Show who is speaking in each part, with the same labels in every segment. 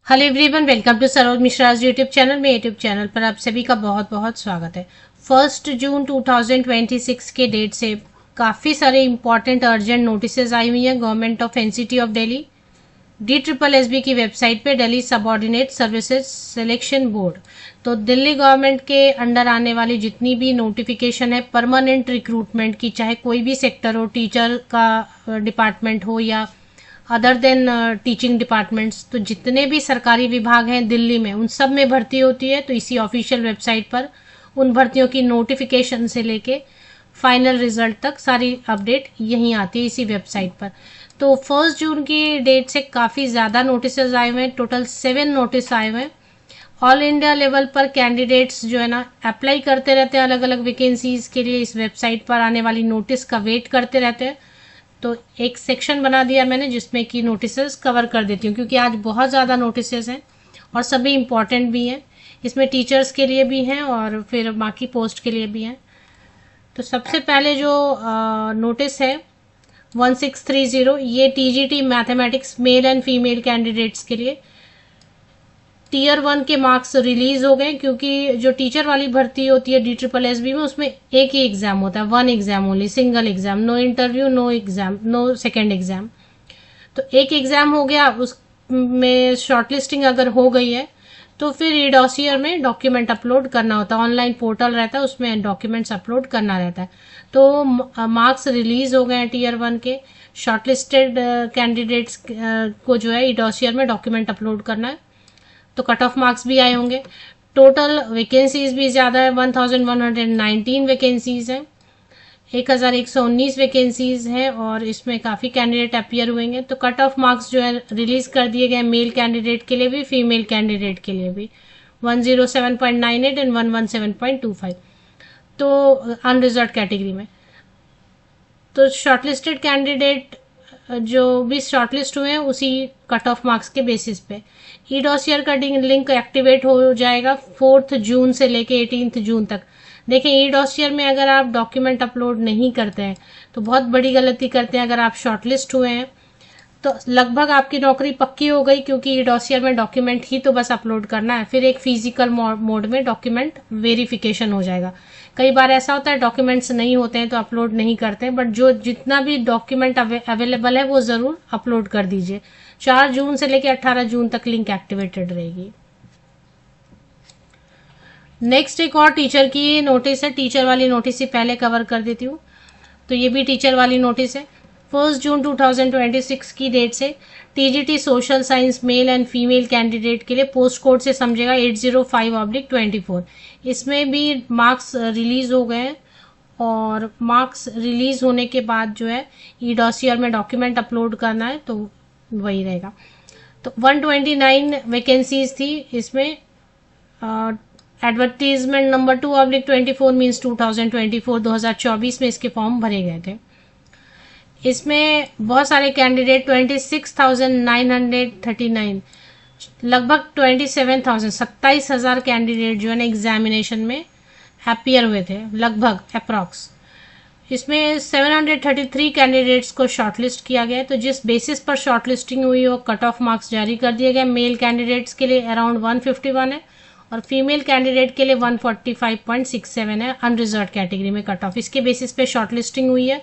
Speaker 1: Hello everyone, welcome to Saroj Mishra's YouTube channel में। YouTube channel पर आप सभी का बहुत बहुत स्वागत है। 1 जून 2026 के डेट से काफ़ी सारे इंपॉर्टेंट अर्जेंट नोटिसेज आई हुई हैं government of NCT of Delhi, DSSB की वेबसाइट पे, Delhi subordinate services selection board. तो दिल्ली गवर्नमेंट के अंडर आने वाली जितनी भी नोटिफिकेशन है परमानेंट रिक्रूटमेंट की, चाहे कोई भी सेक्टर हो, टीचर का डिपार्टमेंट हो या अदर देन टीचिंग डिपार्टमेंट्स, तो जितने भी सरकारी विभाग हैं दिल्ली में उन सब में भर्ती होती है। तो इसी ऑफिशियल वेबसाइट पर उन भर्तियों की नोटिफिकेशन से लेके फाइनल रिजल्ट तक सारी अपडेट यहीं आती है इसी वेबसाइट पर। तो 1 जून की डेट से काफ़ी ज़्यादा नोटिस आए हुए हैं, टोटल 7 नोटिस आए हुए हैं। ऑल इंडिया लेवल पर कैंडिडेट्स जो है ना अप्लाई करते रहते हैं अलग अलग वैकेंसीज के लिए, इस वेबसाइट पर आने वाली नोटिस का वेट करते रहते हैं। तो एक सेक्शन बना दिया मैंने जिसमें कि नोटिसेस कवर कर देती हूँ, क्योंकि आज बहुत ज़्यादा नोटिसेस हैं और सभी इम्पॉर्टेंट भी हैं। इसमें टीचर्स के लिए भी हैं और फिर बाकी पोस्ट के लिए भी हैं। तो सबसे पहले जो नोटिस है 1630, ये TGT mathematics male and female candidates के लिए। Tier 1 के मार्क्स रिलीज हो गए, क्योंकि जो टीचर वाली भर्ती होती है DSSB में, उसमें एक ही एग्जाम होता है, 1 exam only, single exam, no interview, no exam, no second exam. तो एक एग्जाम हो गया, उसमें शॉर्टलिस्टिंग अगर हो गई है तो फिर ईडोसियर में डॉक्यूमेंट अपलोड करना होता है। ऑनलाइन पोर्टल रहता है, उसमें डॉक्यूमेंट्स अपलोड करना रहता है। तो मार्क्स रिलीज हो गए हैं Tier 1 के। शॉर्टलिस्टेड कैंडिडेट्स को जो है ईडोसियर में डॉक्यूमेंट अपलोड करना है। तो कट ऑफ मार्क्स भी आए होंगे। टोटल वैकेंसीज भी ज़्यादा है, 1119 वैकेंसीज हैं, 1119 वैकेंसीज हैं और इसमें काफ़ी कैंडिडेट अपीयर हुएंगे। तो कट ऑफ मार्क्स जो है रिलीज कर दिए गए मेल कैंडिडेट के लिए भी, फीमेल कैंडिडेट के लिए भी, 107.98 एंड 117.25, तो अनरिजर्व कैटेगरी में। तो शॉर्टलिस्टेड कैंडिडेट जो भी शॉर्टलिस्ट हुए हैं उसी कट ऑफ मार्क्स के बेसिस पे ईडोसियर का लिंक एक्टिवेट हो जाएगा 4 जून से लेके 18 जून तक। देखें, ईडोसियर में अगर आप डॉक्यूमेंट अपलोड नहीं करते हैं तो बहुत बड़ी गलती करते हैं। अगर आप शॉर्टलिस्ट हुए हैं तो लगभग आपकी नौकरी पक्की हो गई, क्योंकि ईडोसियर में डॉक्यूमेंट ही तो बस अपलोड करना है, फिर एक फिजिकल मोड में डॉक्यूमेंट वेरिफिकेशन हो जाएगा। कई बार ऐसा होता है डॉक्यूमेंट्स नहीं होते हैं तो अपलोड नहीं करते हैं, बट जो जितना भी डॉक्यूमेंट अवेलेबल है वो ज़रूर अपलोड कर दीजिए। 4 जून से लेकर 18 जून तक लिंक एक्टिवेटेड रहेगी। नेक्स्ट एक और टीचर की नोटिस है, टीचर वाली नोटिस ही पहले कवर कर देती हूँ। तो ये भी टीचर वाली नोटिस है। 1 जून 2026 की डेट से TGT social science male and female candidate के लिए पोस्ट कोड से समझेगा 805/24। इसमें भी मार्क्स रिलीज हो गए हैं और मार्क्स रिलीज होने के बाद जो है ईडोसियर में डॉक्यूमेंट अपलोड करना है, तो वही रहेगा। तो 129 वैकेंसीज थी इसमें। एडवर्टीजमेंट नंबर 2/24 मीन्स 2024 में इसके फॉर्म भरे गए थे। इसमें बहुत सारे कैंडिडेट 26,939, लगभग 27,000 कैंडिडेट जो है ना एग्जामिनेशन में अपीयर हुए थे, लगभग अप्रॉक्स। इसमें 733 कैंडिडेट्स को शॉर्टलिस्ट किया गया है। तो जिस बेसिस पर शॉर्टलिस्टिंग हुई वो कट ऑफ मार्क्स जारी कर दिए गए। मेल कैंडिडेट्स के लिए अराउंड 151 है और फीमेल कैंडिडेट के लिए 145.67 है, अनरिजर्व कैटेगरी में कट ऑफ। इसके बेसिस पे शॉर्टलिस्टिंग हुई है।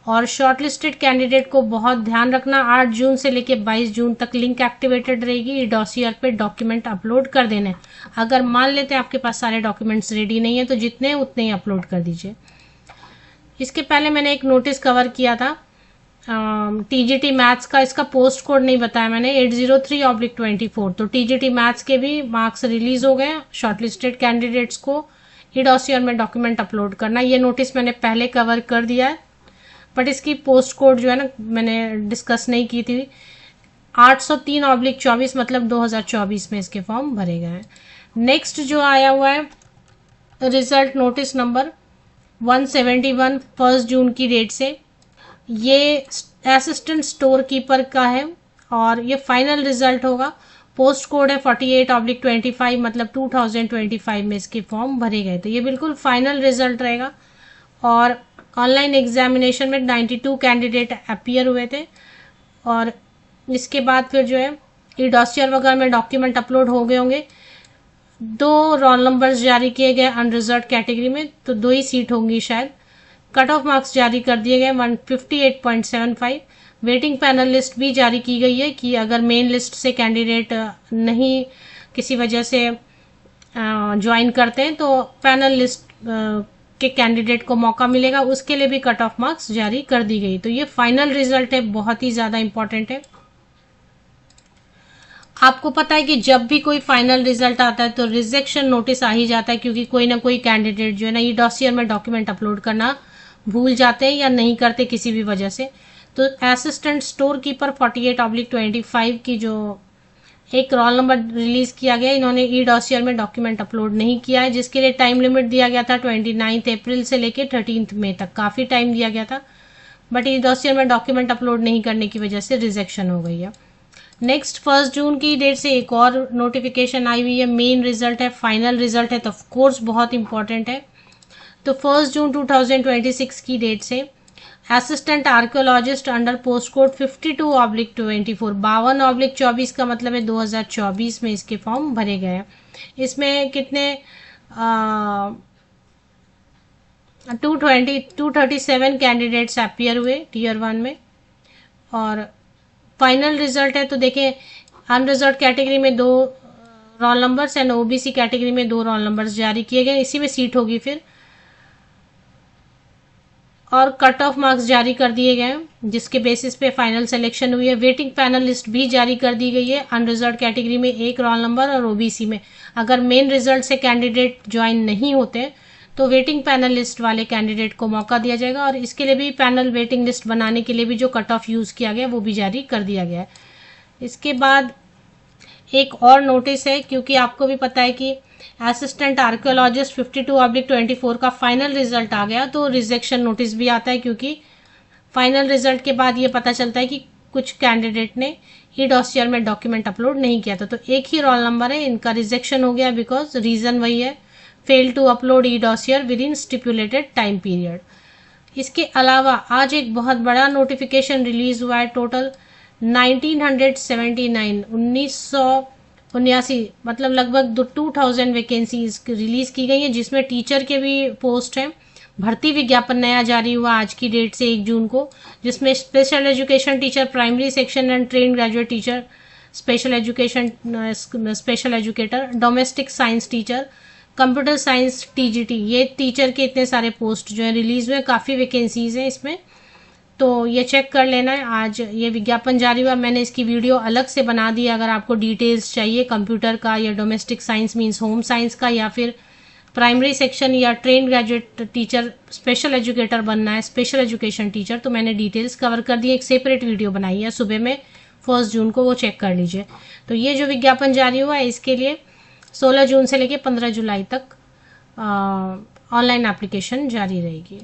Speaker 1: और शॉर्टलिस्टेड कैंडिडेट को बहुत ध्यान रखना, 8 जून से लेकर 22 जून तक लिंक एक्टिवेटेड रहेगी। डॉसियर पे डॉक्यूमेंट अपलोड कर देने। अगर मान लेते हैं आपके पास सारे डॉक्यूमेंट्स रेडी नहीं है तो जितने उतने ही अपलोड कर दीजिए। इसके पहले मैंने एक नोटिस कवर किया था TGT मैथ्स का, इसका पोस्ट कोड नहीं बताया मैंने, 803/24। तो TGT मैथ्स के भी मार्क्स रिलीज हो गए। शॉर्टलिस्टेड कैंडिडेट्स को ईडोसियर में डॉक्यूमेंट अपलोड करना, ये नोटिस मैंने पहले कवर कर दिया है, बट इसकी पोस्ट कोड जो है ना मैंने डिस्कस नहीं की थी। 803/24 मतलब 2024 में इसके फॉर्म भरे गए हैं। नेक्स्ट जो आया हुआ है रिजल्ट नोटिस नंबर 171 1 जून की डेट से, ये असिस्टेंट स्टोर कीपर का है और ये फाइनल रिजल्ट होगा। पोस्ट कोड है 48/25 मतलब 2025 में इसके फॉर्म भरे गए थे। ये बिल्कुल फाइनल रिजल्ट रहेगा। और ऑनलाइन एग्जामिनेशन में 92 कैंडिडेट अपीयर हुए थे और इसके बाद फिर जो है ई डॉसियर वगैरह में डॉक्यूमेंट अपलोड हो गए होंगे। 2 रोल नंबर्स जारी किए गए अनरिजर्व कैटेगरी में, तो 2 ही सीट होंगी शायद। कट ऑफ मार्क्स जारी कर दिए गए 158.75। वेटिंग पैनल लिस्ट भी जारी की गई है कि अगर मेन लिस्ट से कैंडिडेट नहीं किसी वजह से ज्वाइन करते हैं तो पैनल लिस्ट के कैंडिडेट को मौका मिलेगा, उसके लिए भी कट ऑफ मार्क्स जारी कर दी गई। तो ये फाइनल रिजल्ट है, बहुत ही ज्यादा इंपॉर्टेंट है। आपको पता है कि जब भी कोई फाइनल रिजल्ट आता है तो रिजेक्शन नोटिस आ ही जाता है, क्योंकि कोई ना कोई कैंडिडेट जो है ना ई डॉसियर में डॉक्यूमेंट अपलोड करना भूल जाते हैं या नहीं करते किसी भी वजह से। तो असिस्टेंट स्टोर कीपर 48/25 की जो एक रोल नंबर रिलीज किया गया, इन्होंने ई डॉसियर में डॉक्यूमेंट अपलोड नहीं किया है, जिसके लिए टाइम लिमिट दिया गया था 29 अप्रैल से लेके 13 मई तक, काफी टाइम दिया गया था। बट ई डॉसियर में डॉक्यूमेंट अपलोड नहीं करने की वजह से रिजेक्शन हो गई है। नेक्स्ट 1 जून की डेट से एक और नोटिफिकेशन आई हुई है, मेन रिजल्ट है, फाइनल रिजल्ट है, तो ऑफ कोर्स बहुत इंपॉर्टेंट है। तो 1 जून 2026 की डेट से assistant archaeologist under post code 52/24 52/24 का मतलब है 2024 में इसके फॉर्म भरे गए हैं। इसमें कितने 237 कैंडिडेट्स अपीयर हुए टीयर 1 में, और फाइनल रिजल्ट है तो देखिए अनरिजर्व कैटेगरी में 2 roll numbers and OBC category में 2 रोल नंबर्स जारी किए गए, इसी में सीट होगी फिर। और कट ऑफ मार्क्स जारी कर दिए गए हैं जिसके बेसिस पे फाइनल सिलेक्शन हुई है। वेटिंग पैनल लिस्ट भी जारी कर दी गई है, अनरिजर्व कैटेगरी में 1 रोल नंबर और ओबीसी में अगर मेन रिजल्ट से कैंडिडेट ज्वाइन नहीं होते तो वेटिंग पैनल लिस्ट वाले कैंडिडेट को मौका दिया जाएगा, और इसके लिए भी पैनल वेटिंग लिस्ट बनाने के लिए भी जो कट ऑफ यूज किया गया वो भी जारी कर दिया गया है। इसके बाद एक और नोटिस है, क्योंकि आपको भी पता है कि असिस्टेंट आर्कियोलॉजिस्ट 52/24 का फाइनल रिजल्ट आ गया तो रिजेक्शन नोटिस भी आता है, क्योंकि फाइनल रिजल्ट के बाद ये पता चलता है कि कुछ कैंडिडेट ने ई डॉसियर में डॉक्यूमेंट अपलोड नहीं किया था, तो एक ही रोल नंबर है, इनका रिजेक्शन हो गया बिकॉज रीजन वही है, fail to upload e dossier within stipulated time period. इसके अलावा आज एक बहुत बड़ा नोटिफिकेशन रिलीज हुआ है, टोटल 1979 मतलब लगभग 2000 वैकेंसीज रिलीज की गई है, जिसमें टीचर के भी पोस्ट हैं। भर्ती विज्ञापन नया जारी हुआ आज की डेट से 1 जून को, जिसमें special education teacher primary section and train graduate teacher, special educator, domestic science teacher, computer science TGT, ये टीचर के इतने सारे पोस्ट जो है रिलीज हुए, काफ़ी वैकेंसीज हैं इसमें, तो ये चेक कर लेना है। आज ये विज्ञापन जारी हुआ, मैंने इसकी वीडियो अलग से बना दी, अगर आपको डिटेल्स चाहिए कंप्यूटर का या domestic science means home science का, या फिर प्राइमरी सेक्शन या train graduate teacher, special educator बनना है, स्पेशल एजुकेशन टीचर, तो मैंने डिटेल्स कवर कर दी, एक सेपरेट वीडियो बनाई है सुबह में 1 जून को, वो चेक कर लीजिए। तो ये जो विज्ञापन जारी हुआ है इसके लिए 16 जून से लेकर 15 जुलाई तक ऑनलाइन एप्लीकेशन जारी रहेगी।